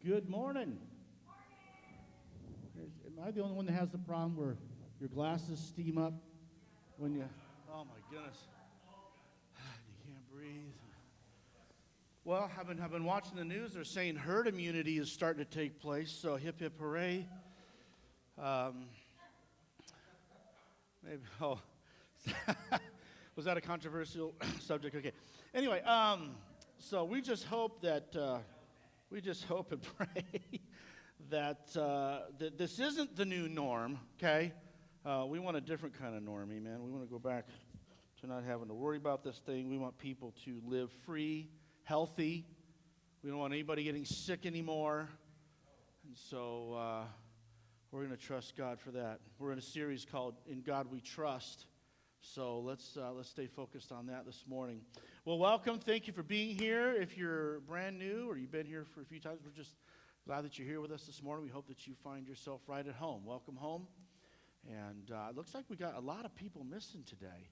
Good morning. Am I the only one that has the problem where your glasses steam up when you, oh my goodness, you can't breathe? Well, I've been watching the news. They're saying herd immunity is starting to take place, so hip hip hooray. Maybe, was that a controversial subject? Okay. Anyway, so we just hope and pray that this isn't the new norm, okay? We want a different kind of norm, amen. We want to go back to not having to worry about this thing. We want people to live free, healthy. We don't want anybody getting sick anymore. And so we're going to trust God for that. We're in a series called In God We Trust. So let's stay focused on that this morning. Well, welcome. Thank you for being here. If you're brand new or you've been here for a few times, we're just glad that you're here with us this morning. We hope that you find yourself right at home. Welcome home. And it looks like we got a lot of people missing today.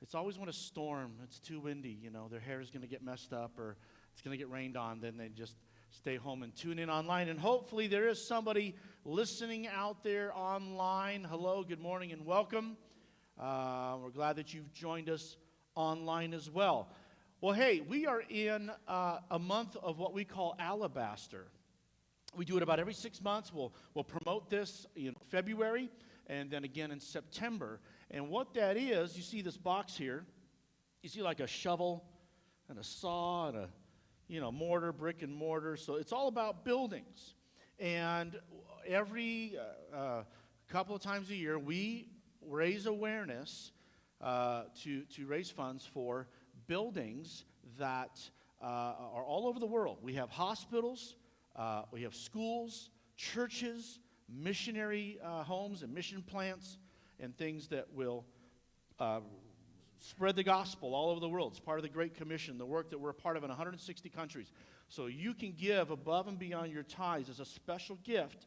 It's always when a storm, it's too windy, their hair is going to get messed up or it's going to get rained on, then they just stay home and tune in online. And hopefully there is somebody listening out there online. Hello, good morning, and welcome. We're glad that you've joined us online as well. Well, hey, we are in a month of what we call Alabaster. We do it about every 6 months. We'll promote this in February and then again in September. And what that is, you see this box here. You see like a shovel and a saw and a mortar, brick and mortar. So it's all about buildings. And every couple of times a year, we raise awareness to raise funds for buildings that are all over the world. We have hospitals, we have schools, churches, missionary homes and mission plants, and things that will spread the gospel all over the world. It's part of the Great Commission, the work that we're a part of in 160 countries. So you can give above and beyond your tithes as a special gift.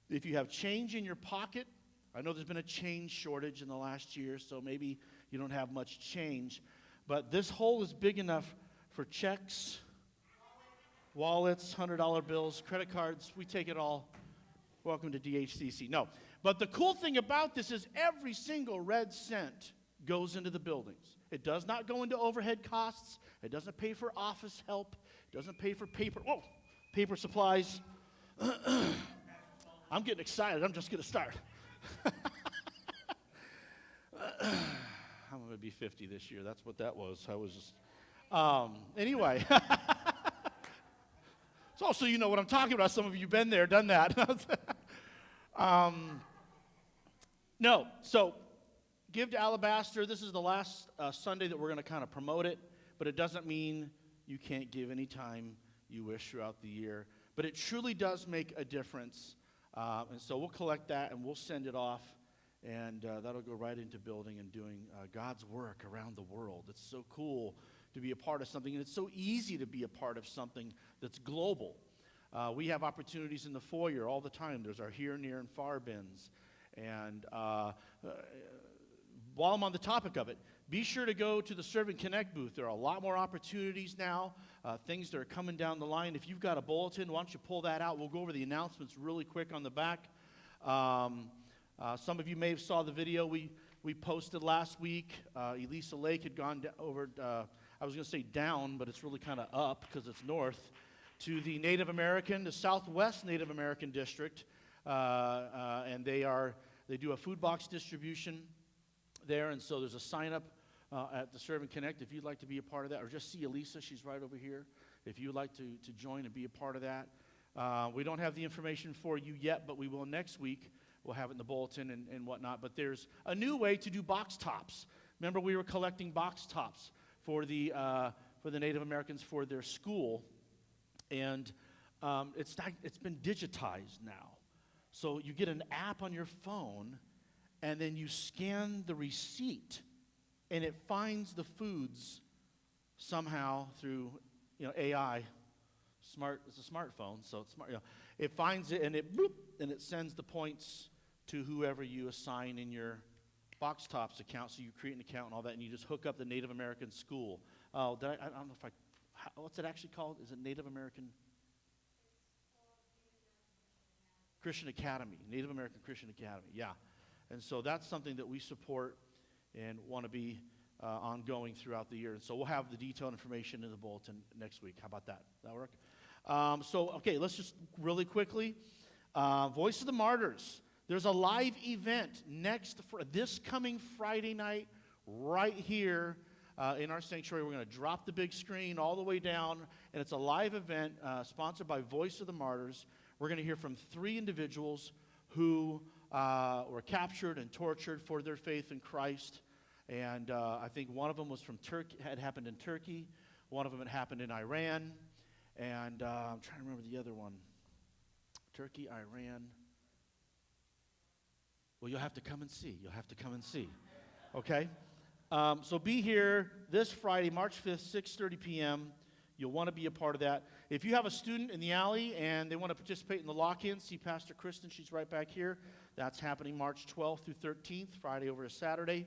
If you have change in your pocket, I know there's been a change shortage in the last year, so maybe you don't have much change. But this hole is big enough for checks, wallets, $100 bills, credit cards. We take it all. Welcome to DHCC. No. But the cool thing about this is every single red cent goes into the buildings. It does not go into overhead costs. It doesn't pay for office help. It doesn't pay for paper supplies. I'm getting excited. I'm just going to start. I'm going to be 50 this year. That's what that was. I was just, anyway. So also you know what I'm talking about. Some of you have been there, done that. No, so give to Alabaster. This is the last Sunday that we're going to kind of promote it, but it doesn't mean you can't give any time you wish throughout the year. But it truly does make a difference. And so we'll collect that and we'll send it off, and that'll go right into building and doing God's work around the world. It's so cool to be a part of something, and it's so easy to be a part of something that's global. We have opportunities in the foyer all the time. There's our here, near, and far bins. And while I'm on the topic of it, be sure to go to the Serve and Connect booth. There are a lot more opportunities now, things that are coming down the line. If you've got a bulletin, why don't you pull that out? We'll go over the announcements really quick on the back. Some of you may have saw the video we posted last week. Elisa Lake had gone over, I was going to say down, but it's really kind of up because it's north, to the the Southwest Native American District. And they do a food box distribution there, and so there's a sign-up at the Serve and Connect if you'd like to be a part of that, or just see Elisa, she's right over here, if you'd like to join and be a part of that. We don't have the information for you yet, but we will next week. We'll have it in the bulletin and whatnot, but there's a new way to do box tops. Remember, we were collecting box tops for the Native Americans for their school, and it's been digitized now. So you get an app on your phone, and then you scan the receipt, and it finds the foods somehow through AI. It's a smartphone, so it's smart. It finds it, and it sends the points to whoever you assign in your Box Tops account. So you create an account and all that, and you just hook up the Native American school. I don't know if what's it actually called? Is it Native American? Christian Academy, Native American Christian Academy, yeah. And so that's something that we support and want to be ongoing throughout the year. And so we'll have the detailed information in the bulletin next week. How about that? That work? Okay, let's just really quickly. Voice of the Martyrs. There's a live event this coming Friday night right here in our sanctuary. We're going to drop the big screen all the way down, and it's a live event sponsored by Voice of the Martyrs. We're going to hear from 3 individuals who were captured and tortured for their faith in Christ. And I think one of them was from Turkey, had happened in Turkey. One of them had happened in Iran. And I'm trying to remember the other one. Turkey, Iran. Well, you'll have to come and see. You'll have to come and see. Okay? So be here this Friday, March 5th, 6:30 p.m. You'll want to be a part of that. If you have a student in the alley and they want to participate in the lock-in, see Pastor Kristen. She's right back here. That's happening March 12th through 13th, Friday over to Saturday.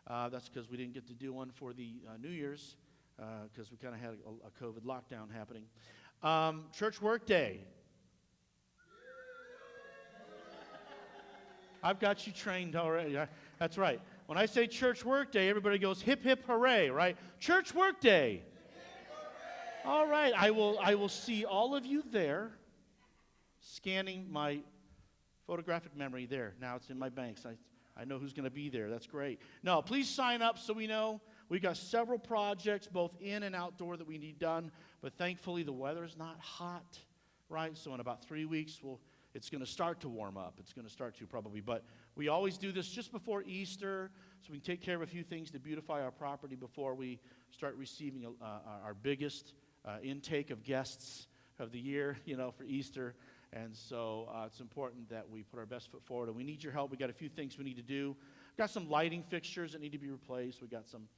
That's because we didn't get to do one for the New Year's because we kind of had a COVID lockdown happening. Church Work Day. I've got you trained already. That's right. When I say Church Work Day, everybody goes hip, hip, hooray, right? Church Work Day. All right. I will see all of you there, scanning my photographic memory there. Now it's in my banks. I know who's going to be there. That's great. No, please sign up so we know. We've got several projects, both in and outdoor, that we need done. But thankfully, the weather's not hot, right? So in about 3 weeks, it's going to start to warm up. It's going to start to probably. But we always do this just before Easter so we can take care of a few things to beautify our property before we start receiving our biggest intake of guests of the year, for Easter. And so it's important that we put our best foot forward. And we need your help. We got a few things we need to do. We've got some lighting fixtures that need to be replaced. We got some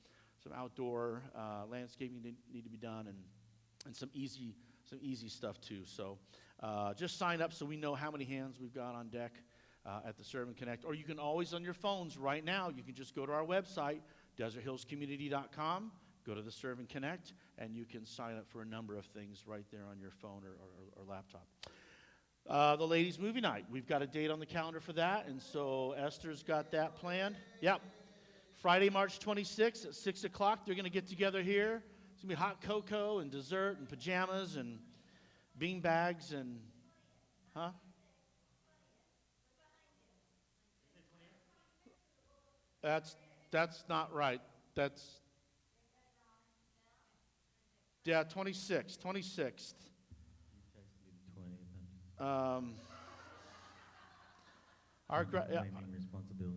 outdoor landscaping that need to be done, and some easy stuff too. So just sign up so we know how many hands we've got on deck at the Serve and Connect. Or you can always on your phones right now. You can just go to our website, deserthillscommunity.com. Go to the Serve and Connect, and you can sign up for a number of things right there on your phone or laptop. The ladies' movie night. We've got a date on the calendar for that, and so Esther's got that planned. Yep. Friday, March 26th at 6 o'clock. They're going to get together here. It's going to be hot cocoa and dessert and pajamas and bean bags and, huh? That's not right. That's, 26th.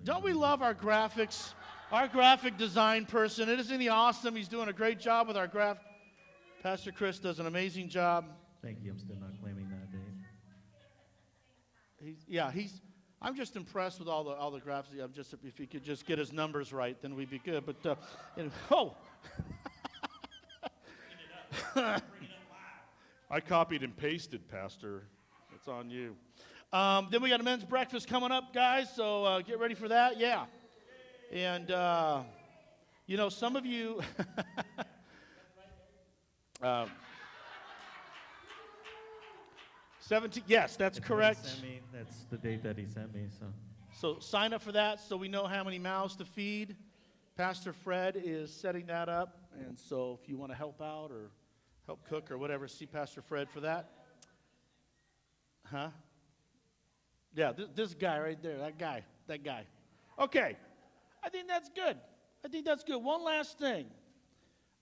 Don't we love our graphics? Our graphic design person. Isn't he awesome? He's doing a great job with our graph. Pastor Chris does an amazing job. Thank you. I'm still not claiming that date. I'm just impressed with all the graphs. If he could just get his numbers right, then we'd be good. But I copied and pasted, Pastor. It's on you. Then we got a men's breakfast coming up, guys. So get ready for that. Yeah. And some of you. 17. Yes, that's correct. That's the date that he sent me. So sign up for that so we know how many mouths to feed. Pastor Fred is setting that up. And so if you want to help out or help cook or whatever, see Pastor Fred for that. Huh? Yeah, this guy right there, that guy. Okay, I think that's good. One last thing.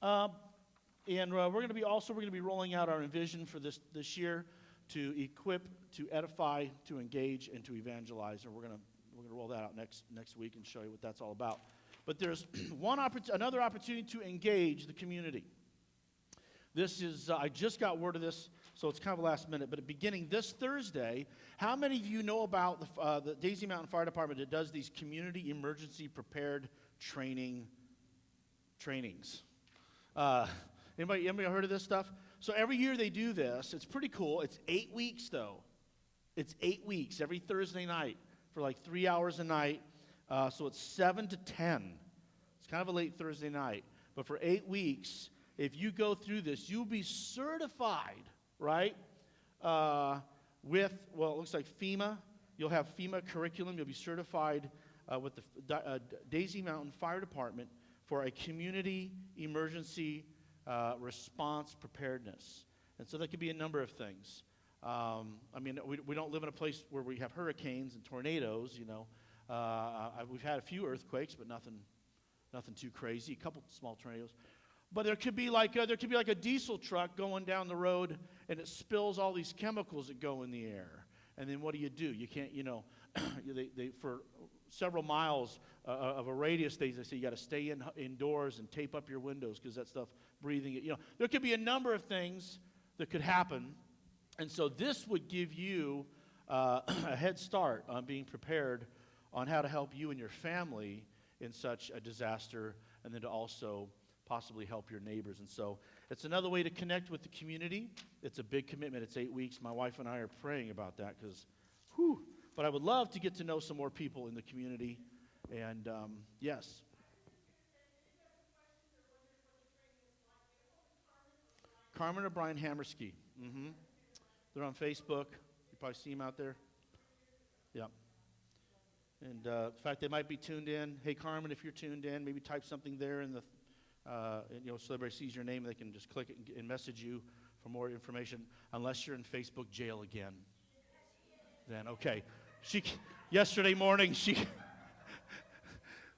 And we're going to be rolling out our vision for this year to equip, to edify, to engage, and to evangelize. And we're going to roll that out next week and show you what that's all about. But there's another opportunity to engage the community. This is I just got word of this, so it's kind of last minute. But beginning this Thursday, how many of you know about the Daisy Mountain Fire Department that does these community emergency prepared trainings? Anybody heard of this stuff? So every year they do this. It's pretty cool. It's 8 weeks, though. It's 8 weeks, every Thursday night for like 3 hours a night. So it's 7 to 10. It's kind of a late Thursday night. But for 8 weeks, if you go through this, you'll be certified, right, well, it looks like FEMA. You'll have FEMA curriculum. You'll be certified with the Daisy Mountain Fire Department for a community emergency response preparedness. And so that could be a number of things. I mean, we don't live in a place where we have hurricanes and tornadoes, you know. We've had a few earthquakes, but nothing too crazy. A couple small tornadoes. But there could be like a diesel truck going down the road, and it spills all these chemicals that go in the air. And then what do? You can't, you know, they for several miles of a radius, they say you got to stay indoors and tape up your windows because that stuff breathing it. You know, there could be a number of things that could happen, and so this would give you a head start on being prepared on how to help you and your family in such a disaster, and then to also possibly help your neighbors. And so it's another way to connect with the community. It's a big commitment. It's 8 weeks. My wife and I are praying about that because, but I would love to get to know some more people in the community. And yes. Carmen or Brian Hammerski. Mm-hmm. They're on Facebook. You probably see them out there. Yeah. And in fact, they might be tuned in. Hey, Carmen, if you're tuned in, maybe type something there in the, you know, so everybody sees your name. They can just click it and message you for more information. Unless you're in Facebook jail again, then okay. Yesterday morning,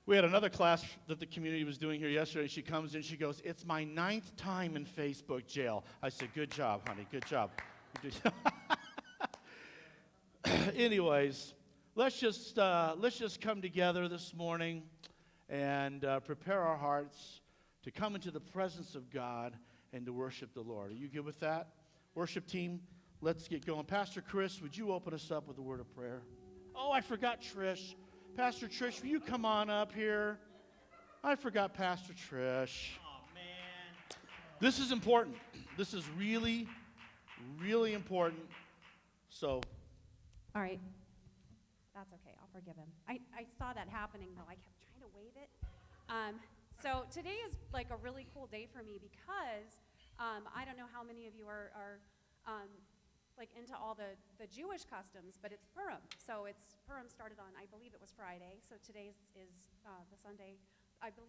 we had another class that the community was doing here yesterday. She comes in, she goes, "It's my 9th time in Facebook jail." I said, "Good job, honey. Good job." Anyways. Let's just come together this morning and prepare our hearts to come into the presence of God and to worship the Lord. Are you good with that? Worship team, let's get going. Pastor Chris, would you open us up with a word of prayer? Oh, I forgot Trish. Pastor Trish, will you come on up here? I forgot Pastor Trish. Oh, man. This is important. This is really, really important. So. All right. That's okay. I'll forgive him. I saw that happening, though. I kept trying to wave it. So today is like a really cool day for me because I don't know how many of you are like into all the Jewish customs, but it's Purim. So Purim started on, I believe it was Friday. So today is the Sunday. I believe